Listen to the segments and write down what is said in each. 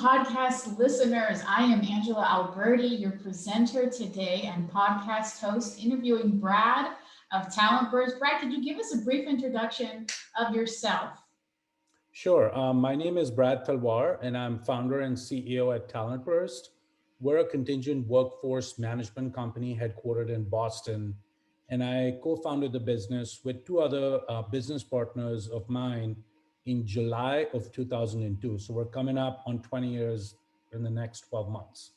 podcast listeners. I am Angela Alberti, your presenter today and podcast host, interviewing Brad of TalentBurst. Brad, could you give us a brief introduction of yourself? Sure. My name is Brad Talwar, and I'm founder and CEO at TalentBurst. We're a contingent workforce management company headquartered in Boston, and I co-founded the business with two other business partners of mine in July of 2002. So we're coming up on 20 years in the next 12 months.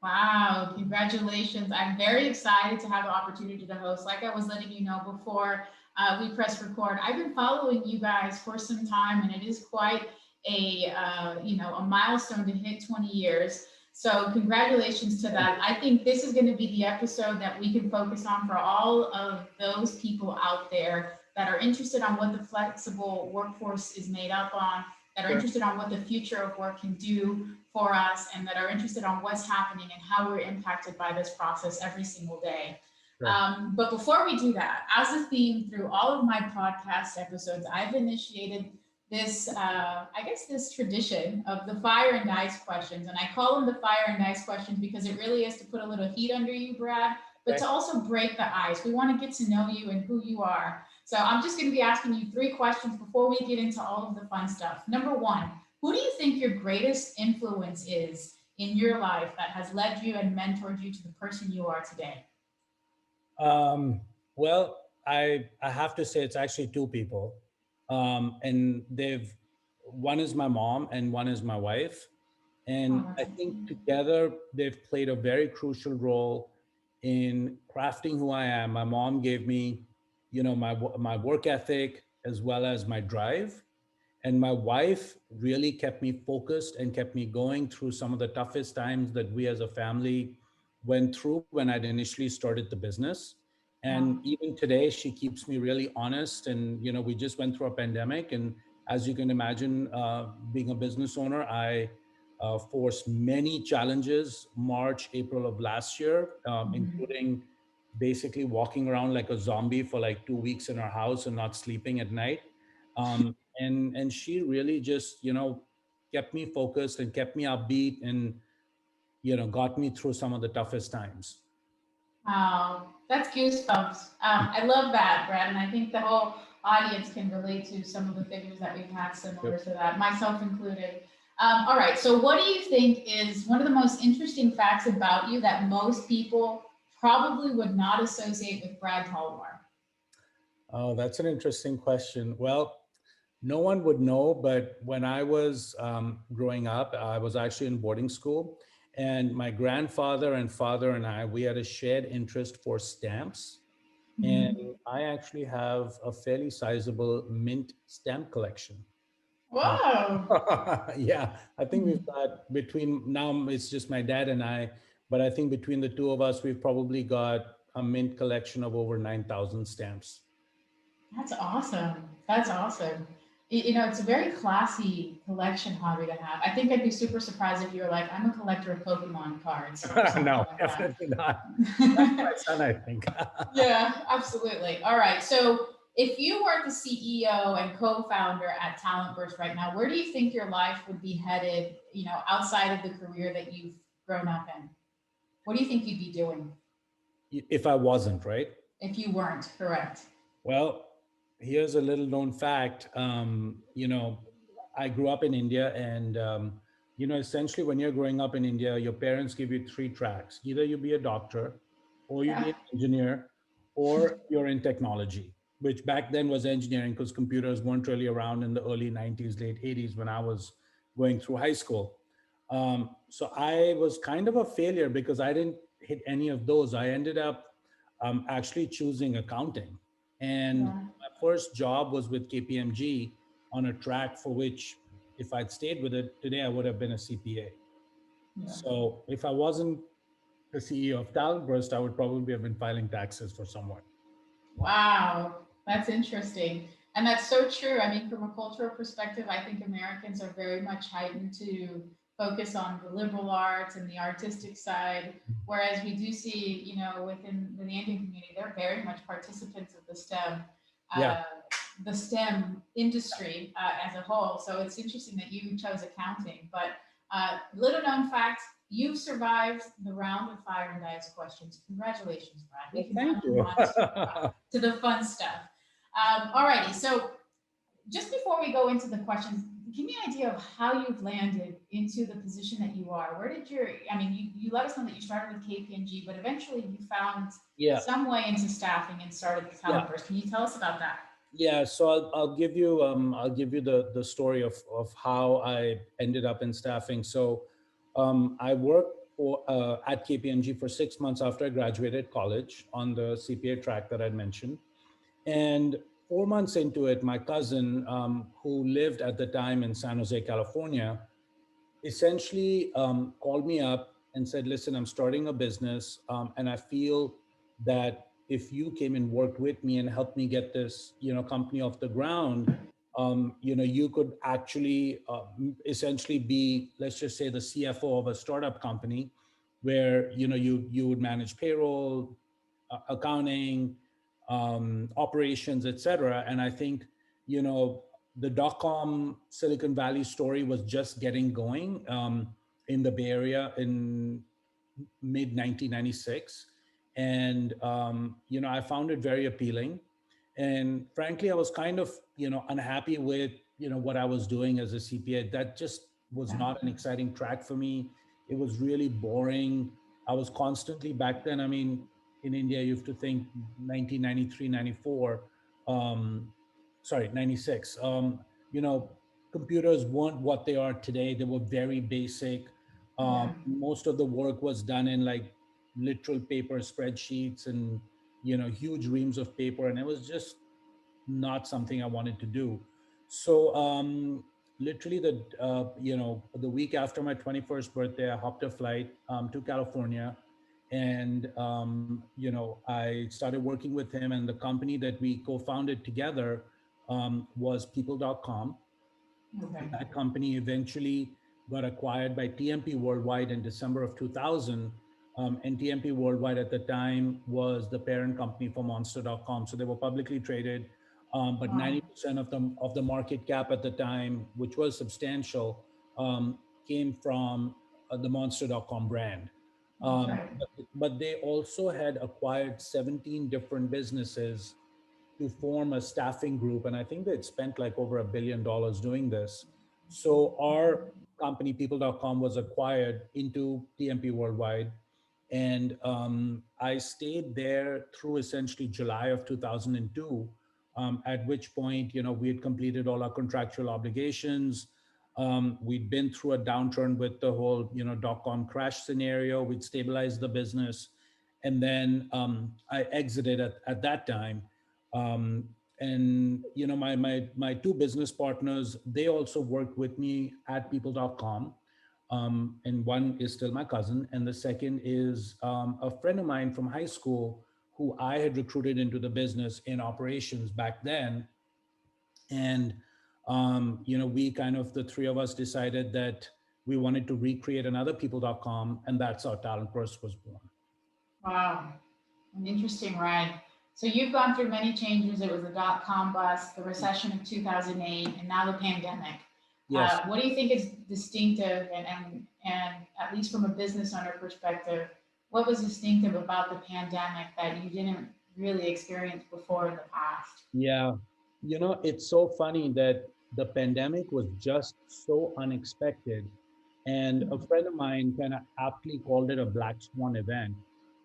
Wow, congratulations. I'm very excited to have the opportunity to host. Like I was letting you know before we press record, I've been following you guys for some time, and it is quite a milestone to hit 20 years. So congratulations to that. I think this is going to be the episode that we can focus on for all of those people out there that are interested on what the flexible workforce is made up on, that are interested on what the future of work can do for us, and that are interested on what's happening and how we're impacted by this process every single day. But before we do that, as a theme through all of my podcast episodes, I've initiated this, this tradition of the fire and ice questions. And I call them the fire and ice questions because it really is to put a little heat under you, Brad, but to also break the ice. We want to get to know you and who you are. So I'm just going to be asking you 3 questions before we get into all of the fun stuff. Number 1, who do you think your greatest influence is in your life that has led you and mentored you to the person you are today? Well, I have to say it's actually 2 people. And one is my mom and one is my wife. And I think together they've played a very crucial role in crafting who I am. My mom gave me, my work ethic as well as my drive. And my wife really kept me focused and kept me going through some of the toughest times that we as a family went through when I'd initially started the business. And even today, she keeps me really honest. And, we just went through a pandemic. And as you can imagine, being a business owner, I forced many challenges, March, April of last year, including basically walking around like a zombie for like 2 weeks in our house and not sleeping at night. And she really just, kept me focused and kept me upbeat and, got me through some of the toughest times. Wow, that's goosebumps. I love that, Brad, and I think the whole audience can relate to some of the figures that we've had similar to that, myself included. All right, so what do you think is one of the most interesting facts about you that most people probably would not associate with Brad Talwar? Oh, that's an interesting question. Well, no one would know, but when I was growing up, I was actually in boarding school. And my grandfather and father and we had a shared interest for stamps. And I actually have a fairly sizable mint stamp collection. Wow. Yeah, I think we've got now it's just my dad and I, but I think between the 2 of us, we've probably got a mint collection of over 9,000 stamps. That's awesome. That's awesome. It's a very classy collection hobby to have. I think I'd be super surprised if you were like, I'm a collector of Pokemon cards. No, definitely not. That's my son, I think. Yeah, absolutely. All right. So if you were the CEO and co-founder at TalentBurst right now, where do you think your life would be headed, outside of the career that you've grown up in? What do you think you'd be doing? If I wasn't, right? If you weren't, correct. Well, here's a little known fact. I grew up in India, and essentially when you're growing up in India, your parents give you 3 tracks. Either you be a doctor, or you be an engineer, or you're in technology, which back then was engineering because computers weren't really around in the early 90s, late 80s when I was going through high school. So I was kind of a failure because I didn't hit any of those. I ended up actually choosing accounting. And my first job was with KPMG on a track for which, if I'd stayed with it today, I would have been a CPA. So if I wasn't the CEO of TalentBurst, I would probably have been filing taxes for someone. Wow, that's interesting. And that's so true. I mean, from a cultural perspective, I think Americans are very much heightened to focus on the liberal arts and the artistic side, whereas we do see, within the Indian community, they're very much participants of the STEM industry as a whole. So it's interesting that you chose accounting. But Little known fact, you've survived the round of fire and dice questions. Congratulations, Brad. We Well, can now thank move you. on to the fun stuff. Alrighty, so just before we go into the questions, give me an idea of how you've landed into the position that you are. Where did I mean, you let us know that you started with KPMG, but eventually you found Yeah, some way into staffing and started the yeah. TalentBurst. Can you tell us about that? Yeah, so I'll give you the story of how I ended up in staffing. So I worked at KPMG for 6 months after I graduated college on the CPA track that I'd mentioned. And 4 months into it, my cousin, who lived at the time in San Jose, California, essentially called me up and said, listen, I'm starting a business, and I feel that if you came and worked with me and helped me get this, company off the ground, you could actually essentially be, let's just say, the CFO of a startup company where, you would manage payroll, accounting, operations, et cetera. And I think, the dot-com Silicon Valley story was just getting going in the Bay Area in mid 1996. And, I found it very appealing. And frankly, I was kind of, unhappy with, what I was doing as a CPA. That just was Yeah. not an exciting track for me. It was really boring. I was constantly back then. I mean, in India, you have to think 1993, 94, sorry, 96. Computers weren't what they are today. They were very basic. Yeah. Most of the work was done in like literal paper spreadsheets and, huge reams of paper. And it was just not something I wanted to do. So literally the week after my 21st birthday, I hopped a flight to California, and I started working with him, and the company that we co-founded together was people.com. Okay. That company eventually got acquired by TMP Worldwide in December of 2000. And TMP Worldwide at the time was the parent company for Monster.com. So they were publicly traded, but Wow. 90% of the market cap at the time, which was substantial, came from the Monster.com brand. Right. But they also had acquired 17 different businesses to form a staffing group. And I think they'd spent like over $1 billion doing this. So our company, people.com, was acquired into TMP Worldwide. And I stayed there through essentially July of 2002, at which point, we had completed all our contractual obligations. We'd been through a downturn with the whole, dot-com crash scenario. We'd stabilized the business. And then I exited at that time. Um, and my two business partners, they also worked with me at people.com. And one is still my cousin, and the second is a friend of mine from high school who I had recruited into the business in operations back then. And we kind of, the three of us, decided that we wanted to recreate another people.com, and that's how TalentBurst was born. Wow. An interesting ride. So you've gone through many changes. It was the dot-com bust, the recession of 2008, and now the pandemic. Yes. What do you think is distinctive, and at least from a business owner perspective, what was distinctive about the pandemic that you didn't really experience before in the past? Yeah. It's so funny that the pandemic was just so unexpected. And a friend of mine kind of aptly called it a black swan event,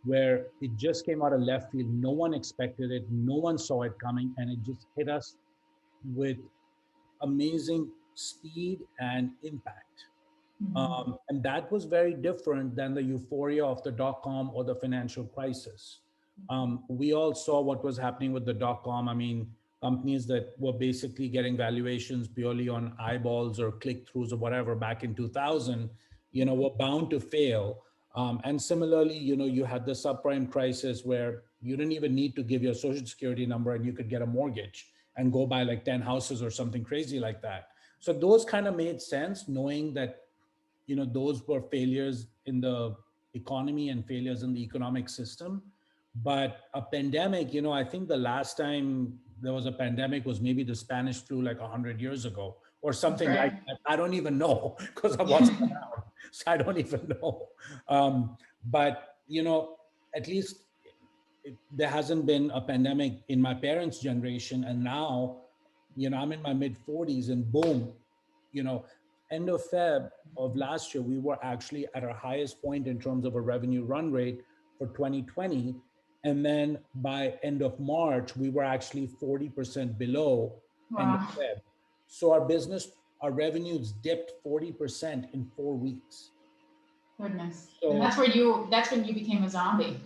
where it just came out of left field. No one expected it, no one saw it coming, and it just hit us with amazing speed and impact. Mhm. And that was very different than the euphoria of the dot-com or the financial crisis. We all saw what was happening with the dot-com. I mean, companies that were basically getting valuations purely on eyeballs or click-throughs or whatever back in 2000, were bound to fail. And similarly, you had the subprime crisis where you didn't even need to give your social security number and you could get a mortgage and go buy like 10 houses or something crazy like that. So those kind of made sense, knowing that those were failures in the economy and failures in the economic system. But a pandemic, I think the last time there was a pandemic was maybe the Spanish flu like 100 years ago, or That's something like right. that. I don't even know because I wasn't around. So I don't even know. But, at least there hasn't been a pandemic in my parents' generation. And now, I'm in my mid 40s and boom, you know, end of Feb of last year, we were actually at our highest point in terms of a revenue run rate for 2020. And then by end of March, we were actually 40% below end of Wow. Feb. So our revenues dipped 40% in 4 weeks. Goodness. And So that's when you became a zombie,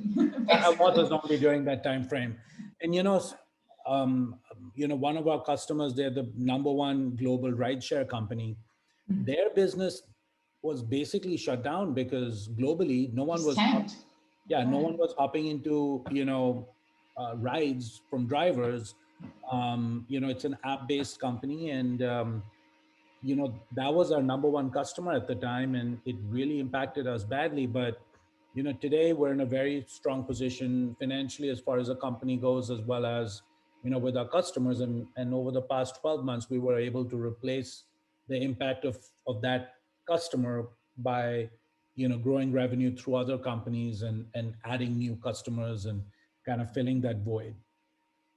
I was a basically. zombie during that time frame. And one of our customers, they're the number one global rideshare company. Their business was basically shut down because globally, no one Just was, tanked. yeah, no Yeah. one was hopping into, rides from drivers. It's an app-based company, and that was our number one customer at the time, and it really impacted us badly. But today we're in a very strong position financially as far as a company goes, as well as with our customers. And over the past 12 months, we were able to replace the impact of that customer by growing revenue through other companies and adding new customers and kind of filling that void.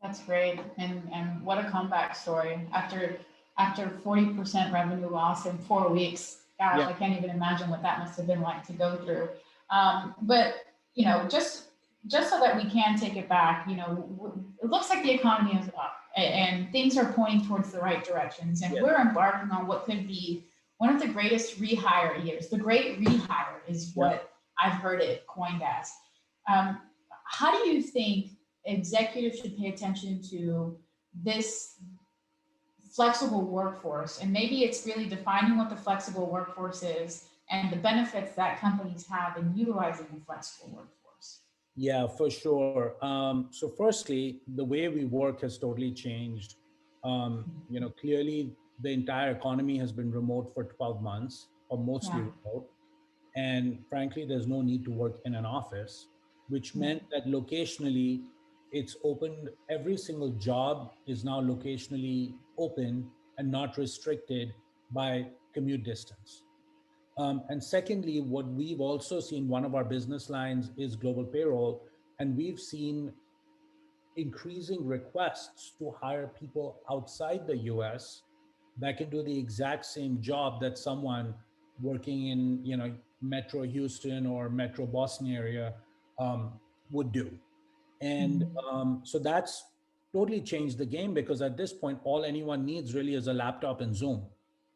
That's great. And what a comeback story after 40% revenue loss in 4 weeks. Gosh, Yeah. I can't even imagine what that must have been like to go through. But just so that we can take it back, it looks like the economy is up and things are pointing towards the right directions. And Yes. we're embarking on what could be one of the greatest rehire years. The Great Rehire is Yeah. what I've heard it coined as. Um, how do you think executives should pay attention to this flexible workforce? And maybe it's really defining what the flexible workforce is and the benefits that companies have in utilizing the flexible workforce. Yeah, for sure. So, firstly, the way we work has totally changed. Clearly, the entire economy has been remote for 12 months, or mostly Yeah. remote. And frankly, there's no need to work in an office, which Yeah. meant that locationally, it's opened, every single job is now locationally open and not restricted by commute distance. And secondly, what we've also seen, one of our business lines is global payroll, and we've seen increasing requests to hire people outside the US that can do the exact same job that someone working in, Metro Houston or Metro Boston area would do. And Mhm. so that's totally changed the game, because at this point, all anyone needs really is a laptop and Zoom,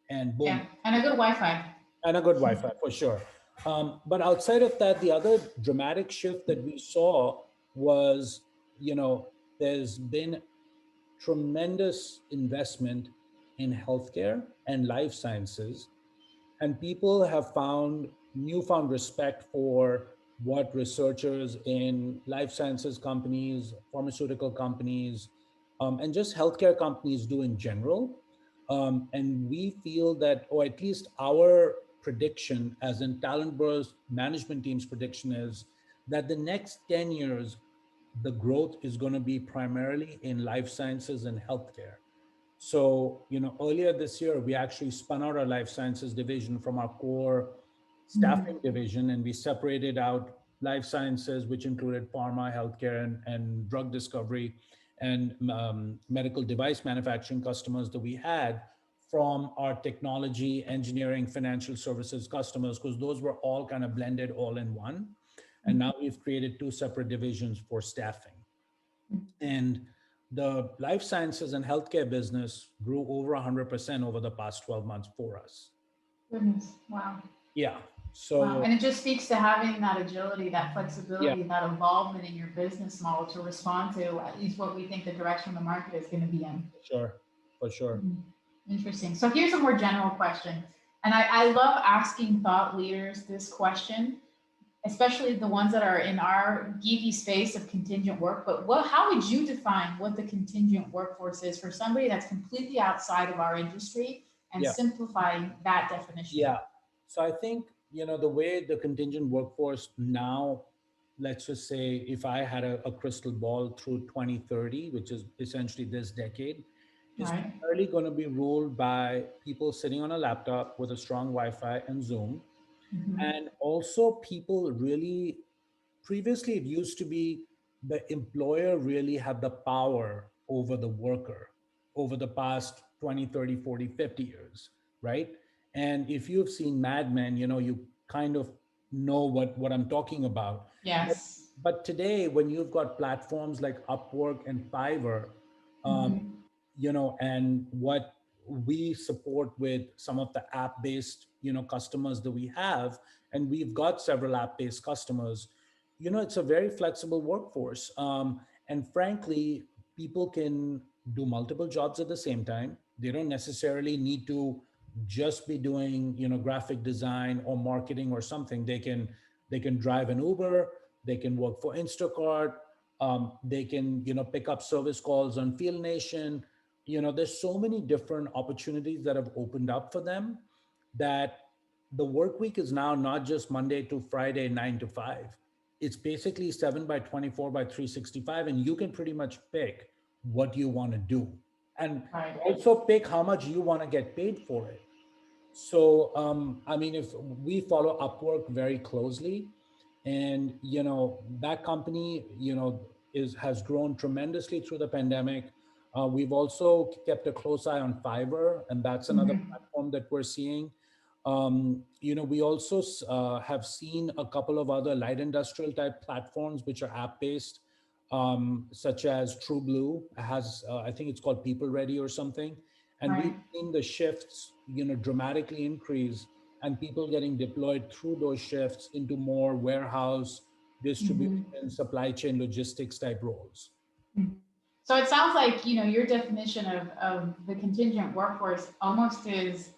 and boom, Yeah. And a good Wi-Fi. and a good Wi-Fi for sure. But outside of that, the other dramatic shift that we saw was, there's been tremendous investment in healthcare and life sciences, and people have found newfound respect for what researchers in life sciences companies, pharmaceutical companies, and just healthcare companies do in general. And we feel that, or at least our prediction, as in TalentBurst management team's prediction, is that the next 10 years, the growth is going to be primarily in life sciences and healthcare. So, earlier this year, we actually spun out our life sciences division from our core staffing division, and we separated out life sciences, which included pharma, healthcare, and drug discovery, and medical device manufacturing customers that we had, from our technology, engineering, financial services customers, because those were all kind of blended all in one. And now we've created two separate divisions for staffing. And the life sciences and healthcare business grew over 100% over the past 12 months for us. Goodness. Wow. Yeah. Wow. So, And it just speaks to having that agility, that yeah, flexibility, that involvement in your business model to respond to at least what we think the direction the market is going to be in. sure. For sure. Interesting. So here's a more general question. And I love asking thought leaders this question, especially the ones that are in our geeky space of contingent work. But how would you define what the contingent workforce is for somebody that's completely outside of our industry, and Yeah. simplifying that definition? Yeah. So I think, the way the contingent workforce now, let's just say if I had a crystal ball through 2030, which is essentially this decade, is Right. primarily going to be ruled by people sitting on a laptop with a strong Wi-Fi and Zoom. Mhm. And also people really, previously it used to be the employer really had the power over the worker over the past 20, 30, 40, 50 years, right? And if you've seen Mad Men, you kind of know what I'm talking about. but, Yes. but today when you've got platforms like Upwork and Fiverr, um, Mhm. and what we support with some of the app-based customers that we have, and we've got several app-based customers. It's a very flexible workforce, and frankly people can do multiple jobs at the same time. They don't necessarily need to just be doing graphic design or marketing or something. They can drive an Uber, they can work for Instacart, they can pick up service calls on Field Nation. There's so many different opportunities that have opened up for them, that the work week is now not just Monday to Friday 9 to 5. It's basically 7 by 24 by 365, and you can pretty much pick what you want to do, and Right. also pick how much you want to get paid for it. So, I mean, if we follow Upwork very closely, and that company, is has grown tremendously through the pandemic. We've also kept a close eye on Fiverr, and that's another Mhm. platform that we're seeing. We also have seen a couple of other light industrial type platforms which are app based, such as True Blue has, I think it's called People Ready or something. And we've Right. seen the shifts, dramatically increase, and people getting deployed through those shifts into more warehouse, distribution, Mhm. supply chain, logistics type roles. Mhm. So it sounds like, your definition of the contingent workforce almost is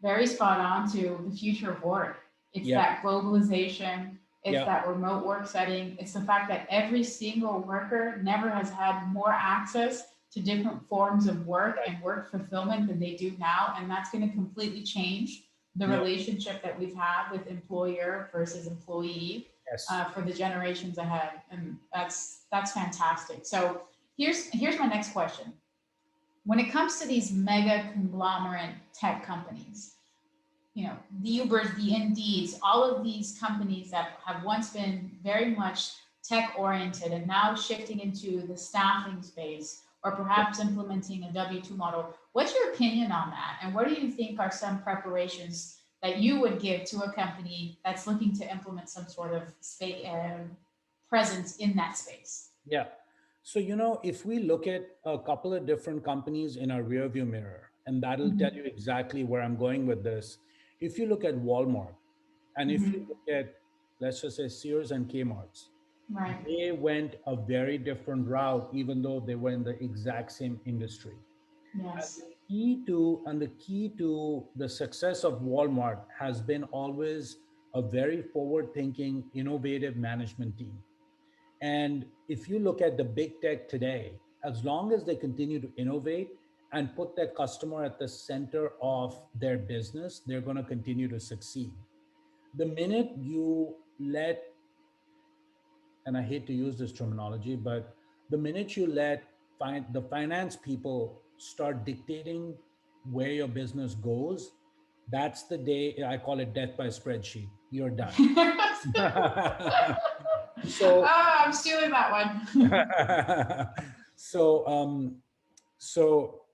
very spot on to the future of work. It's Yeah, that globalization, it's yeah, that remote work setting, it's the fact that every single worker never has had more access to different forms of work right. and work fulfillment than they do now. And that's going to completely change the Yeah, relationship that we've had with employer versus employee yes. for the generations ahead, and that's fantastic. So here's my next question. When it comes to these mega conglomerate tech companies, the Ubers, the Indeeds, all of these companies that have once been very much tech oriented and now shifting into the staffing space or perhaps implementing a W-2 model. What's your opinion on that? And what do you think are some preparations that you would give to a company that's looking to implement some sort of presence in that space? Yeah. So, if we look at a couple of different companies in our rearview mirror, and that'll tell you Mhm. exactly where I'm going with this. If you look at Walmart, and if you Mhm. look at, let's just say, Sears and Kmart's, Right. they went a very different route, even though they were in the exact same industry. And Yes. the key to the success of Walmart has been always a very forward-thinking, innovative management team. And if you look at the big tech today, as long as they continue to innovate and put their customer at the center of their business, they're going to continue to succeed. The minute you let, and I hate to use this terminology, but the minute you let the finance people start dictating where your business goes, that's the day. I call it death by spreadsheet. You're done. So, I'm stealing that one. so,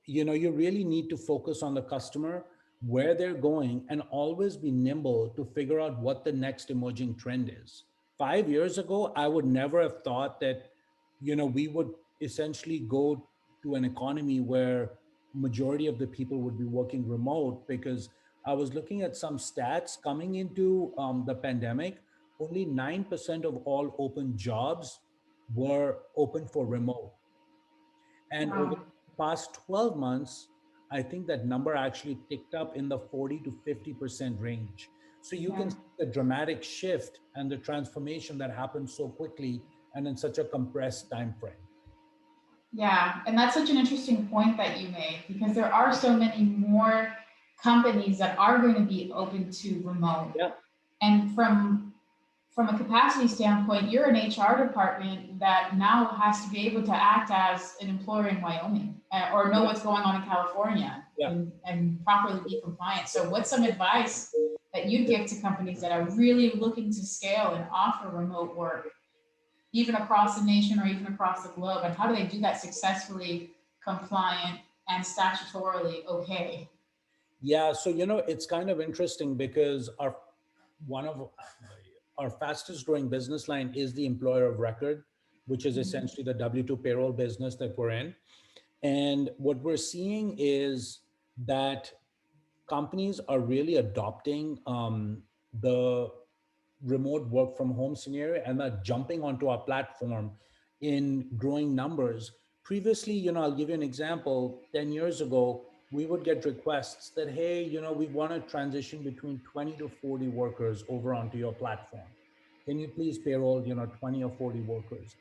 you really need to focus on the customer, where they're going, and always be nimble to figure out what the next emerging trend is. 5 years ago, I would never have thought that, we would essentially go to an economy where majority of the people would be working remote, because I was looking at some stats coming into the pandemic. Only 9% of all open jobs were open for remote. And over Wow. the past 12 months, I think that number actually ticked up in the 40 to 50% range. So you Yeah. can see the dramatic shift and the transformation that happened so quickly and in such a compressed time frame. Yeah. And that's such an interesting point that you made because there are so many more companies that are going to be open to remote. Yeah. And from from a capacity standpoint, you're an HR department that now has to be able to act as an employer in Wyoming or know what's going on in California and properly be compliant. So what's some advice that you'd give to companies that are really looking to scale and offer remote work, even across the nation or even across the globe? And how do they do that successfully, compliant, and statutorily okay? Yeah, so it's kind of interesting because one of our fastest growing business line is the employer of record, which is essentially the W-2 payroll business that we're in. And what we're seeing is that companies are really adopting the remote work from home scenario and are jumping onto our platform in growing numbers. Previously, I'll give you an example. 10 years ago, we would get requests that, hey, we want to transition between 20 to 40 workers over onto your platform. Can you please payroll, 20 or 40 workers?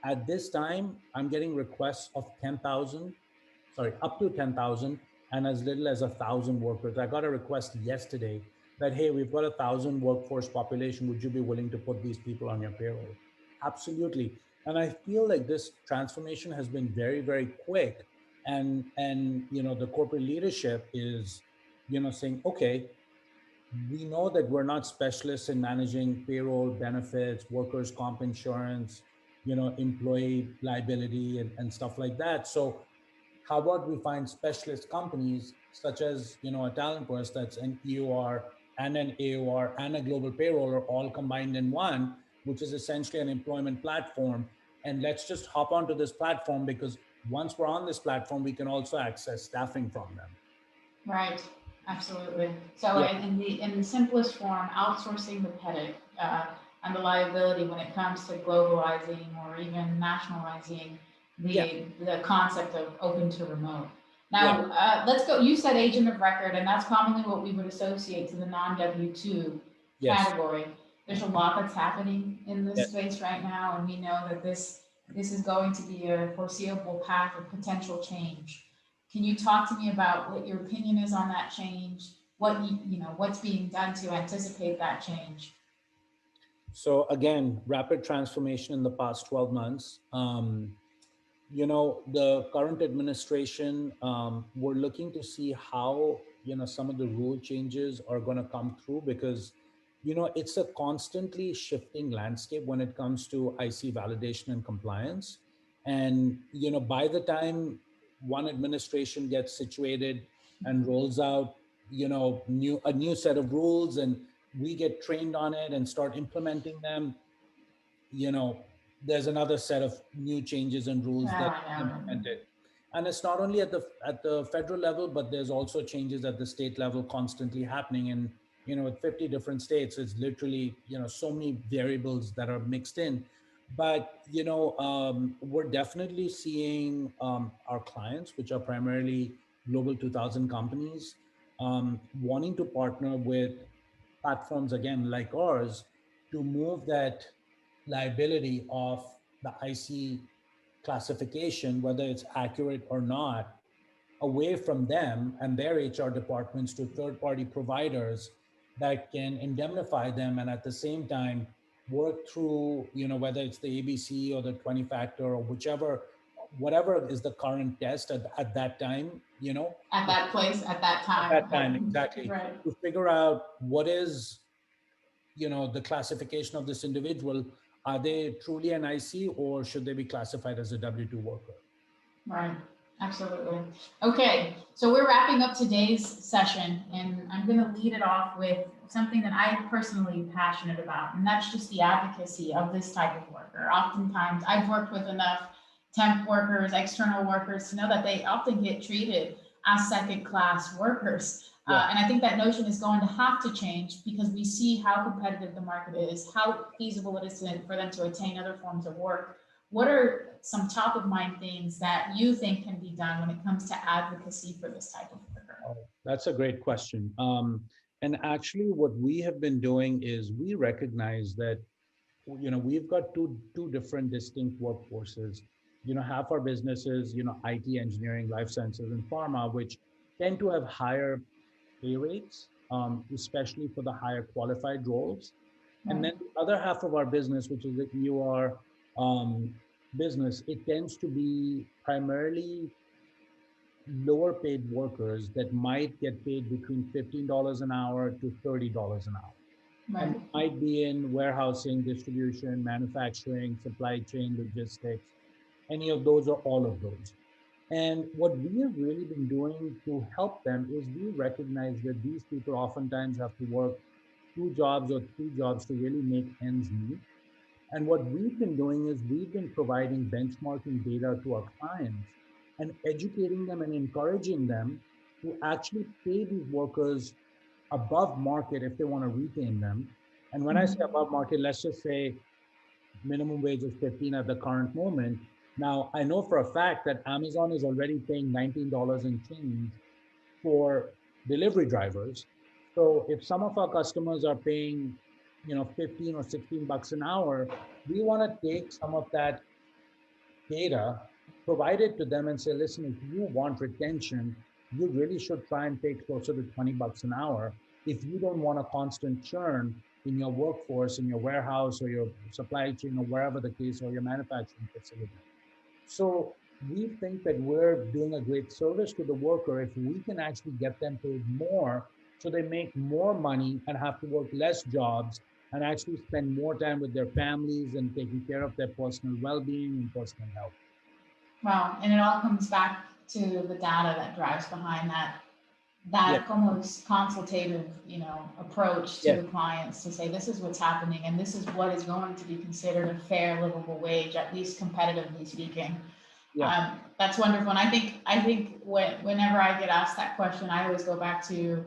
At this time, I'm getting requests of 10,000, sorry, up to 10,000 and as little as 1,000 workers. I got a request yesterday that, hey, we've got 1,000 workforce population. Would you be willing to put these people on your payroll? Absolutely. And I feel like this transformation has been very, very quick. And the corporate leadership is, saying, okay, we know that we're not specialists in managing payroll, benefits, workers' comp insurance, employee liability and stuff like that. So how about we find specialist companies such as, a TalentBurst that's an EOR and an AOR and a global payroller all combined in one, which is essentially an employment platform. And let's just hop onto this platform because once we're on this platform, we can also access staffing from them. Right, absolutely. So in the simplest form, outsourcing the petty and the liability when it comes to globalizing or even nationalizing the concept of open to remote. Now, let's go. You said agent of record, and that's commonly what we would associate to the non-W-2 category. There's a lot that's happening in this space right now, and we know that this is going to be a foreseeable path of potential change. Can you talk to me about what your opinion is on that change? What's being done to anticipate that change? So again, rapid transformation in the past 12 months. The current administration, we're looking to see how, some of the rule changes are going to come through because, it's a constantly shifting landscape when it comes to IC validation and compliance. And, by the time one administration gets situated and rolls out, a new set of rules and we get trained on it and start implementing them, there's another set of new changes and rules that are implemented. And it's not only at the federal level, but there's also changes at the state level constantly happening. And, with 50 different states, it's literally, so many variables that are mixed in. But, we're definitely seeing our clients, which are primarily Global 2000 companies, wanting to partner with platforms, again, like ours, to move that liability of the IC classification, whether it's accurate or not, away from them and their HR departments to third-party providers that can indemnify them and at the same time work through, whether it's the ABC or the 20 factor or whatever is the current test at that time, at that place, at that time. At that time, exactly. Right. To figure out what is, the classification of this individual. Are they truly an IC or should they be classified as a W-2 worker? Right, absolutely. Okay, so we're wrapping up today's session and I'm going to lead it off with something that I'm personally passionate about, and that's just the advocacy of this type of worker. Oftentimes, I've worked with enough temp workers, external workers to know that they often get treated as second-class workers. And I think that notion is going to have to change because we see how competitive the market is, how feasible it is for them to attain other forms of work. What are some top of mind things that you think can be done when it comes to advocacy for this type of worker? Oh, that's a great question. And actually what we have been doing is we recognize that, we've got two different distinct workforces. Half our businesses, IT, engineering, life sciences, and pharma, which tend to have higher pay rates, especially for the higher qualified roles. And then the other half of our business, which is the EUR business, it tends to be primarily lower paid workers that might get paid between $15 an hour to $30 an hour. Right. And it might be in warehousing, distribution, manufacturing, supply chain, logistics, any of those or all of those. And what we have really been doing to help them is we recognize that these people oftentimes have to work 2 jobs or 3 jobs to really make ends meet. And what we've been doing is we've been providing benchmarking data to our clients and educating them and encouraging them to actually pay these workers above market if they want to retain them. And when I say above market, let's just say minimum wage is 15 at the current moment. Now, I know for a fact that Amazon is already paying $19 and change for delivery drivers. So if some of our customers are paying, 15 or 16 bucks an hour, we want to take some of that data, provide it to them and say, listen, if you want retention, you really should try and pay closer to 20 bucks an hour if you don't want a constant churn in your workforce, in your warehouse or your supply chain or wherever the case, or your manufacturing facility. So we think that we're doing a great service to the worker if we can actually get them paid more so they make more money and have to work less jobs and actually spend more time with their families and taking care of their personal well-being and personal health. Wow. And it all comes back to the data that drives behind that Yes. almost consultative, approach to the clients to say, this is what's happening and this is what is going to be considered a fair livable wage, at least competitively speaking. Yeah. That's wonderful. And I think whenever I get asked that question, I always go back to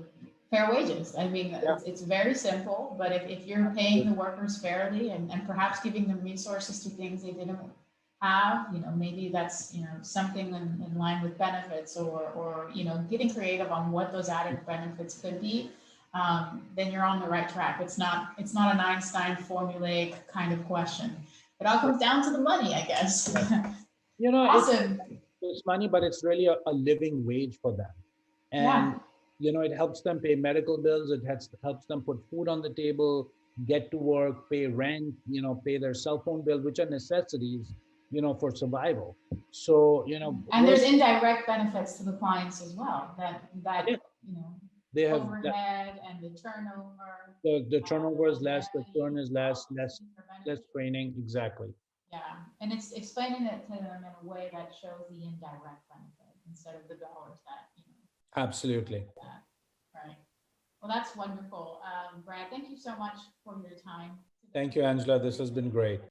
fair wages. I mean, it's very simple, but if you're paying the workers fairly and perhaps giving them resources to things they didn't have, maybe that's, something in line with benefits or, getting creative on what those added benefits could be, then you're on the right track. It's not an Einstein formulaic kind of question. It all comes down to the money, I guess. Awesome. It's money, but it's really a living wage for them. And, it helps them pay medical bills. It helps them put food on the table, get to work, pay rent, pay their cell phone bill, which are necessities, for survival. So, and there's indirect benefits to the clients as well, that they have overhead and the turnover. The turnover is less, the churn is less training. Exactly. Yeah. And it's explaining it to them in a way that shows the indirect benefit instead of the dollars that, Absolutely. Right. Well, that's wonderful. Brad, thank you so much for your time. Thank you, Angela. This has been great.